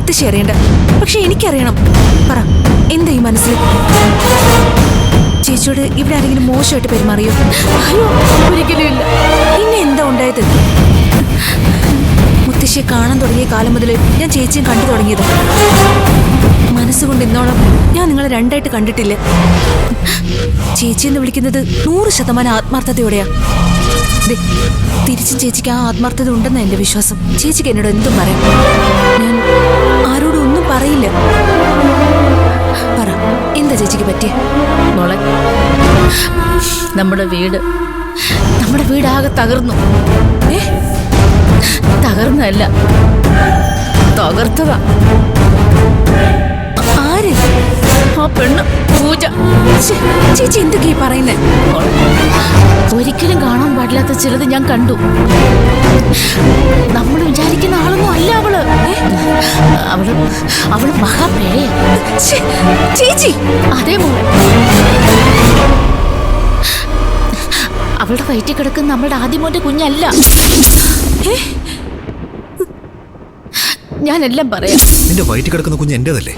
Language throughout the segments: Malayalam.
മുത്തശ്ശി അറിയണ്ട, പക്ഷെ എനിക്കറിയണം. പറ, എന്താ ഈ മനസ്സിൽ? ചേച്ചിയോട് ഇവിടെ ആരെങ്കിലും മോശമായിട്ട് പെരുമാറിയോ? അയ്യോ, ഒരിക്കലും ഇല്ല. പിന്നെ എന്താ ഉണ്ടായത്? മുത്തശ്ശിയെ കാണാൻ തുടങ്ങിയ കാലം മുതൽ ഞാൻ ചേച്ചിയും കണ്ടു തുടങ്ങിയത്. മനസ്സുകൊണ്ട് ഇന്നോളം ഞാൻ നിങ്ങളെ രണ്ടായിട്ട് കണ്ടിട്ടില്ല. ചേച്ചി എന്ന് വിളിക്കുന്നത് 100% ആത്മാർത്ഥതയോടെയാ. തിരിച്ചും ചേച്ചിക്ക് ആ ആത്മാർത്ഥത ഉണ്ടെന്ന എന്റെ വിശ്വാസം. ചേച്ചിക്ക് എന്നോട് എന്തും പറയാം, ഞാൻ ആരോടും ഒന്നും പറയില്ല. പറ, എന്താ ചേച്ചിക്ക് പറ്റിയ? മോളെ, നമ്മുടെ വീടാകെ തകർന്നു. തകർന്നല്ല, തകർത്തതാ. ആര്? ആ പെണ്ണ് പൂജ. ചേച്ചി എന്തൊക്കെയാ പറയുന്നേ? ഒരിക്കലും കാണാൻ പാടില്ലാത്ത ചിലത് ഞാൻ കണ്ടു. നമ്മൾ വിചാരിക്കുന്ന ആളൊന്നും അല്ല അവള് മഹാപേഴയാ. ചേച്ചി, അതേ മോളെ, അവളുടെ വയറ്റിൽ കിടക്കുന്ന നമ്മളുടെ ആദ്യമോന്റെ കുഞ്ഞല്ല. ഞാനെല്ലാം പറയാം. നിന്റെ വയറ്റിൽ കിടക്കുന്ന കുഞ്ഞ് എന്റേതല്ലേ?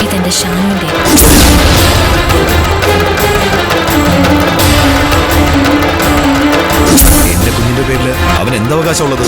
ഇതെന്റെ ഷാനുവിന്റെ. എന്റെ കുഞ്ഞിന്റെ പേരില് അവൻ എന്തവകാശമുള്ളത്?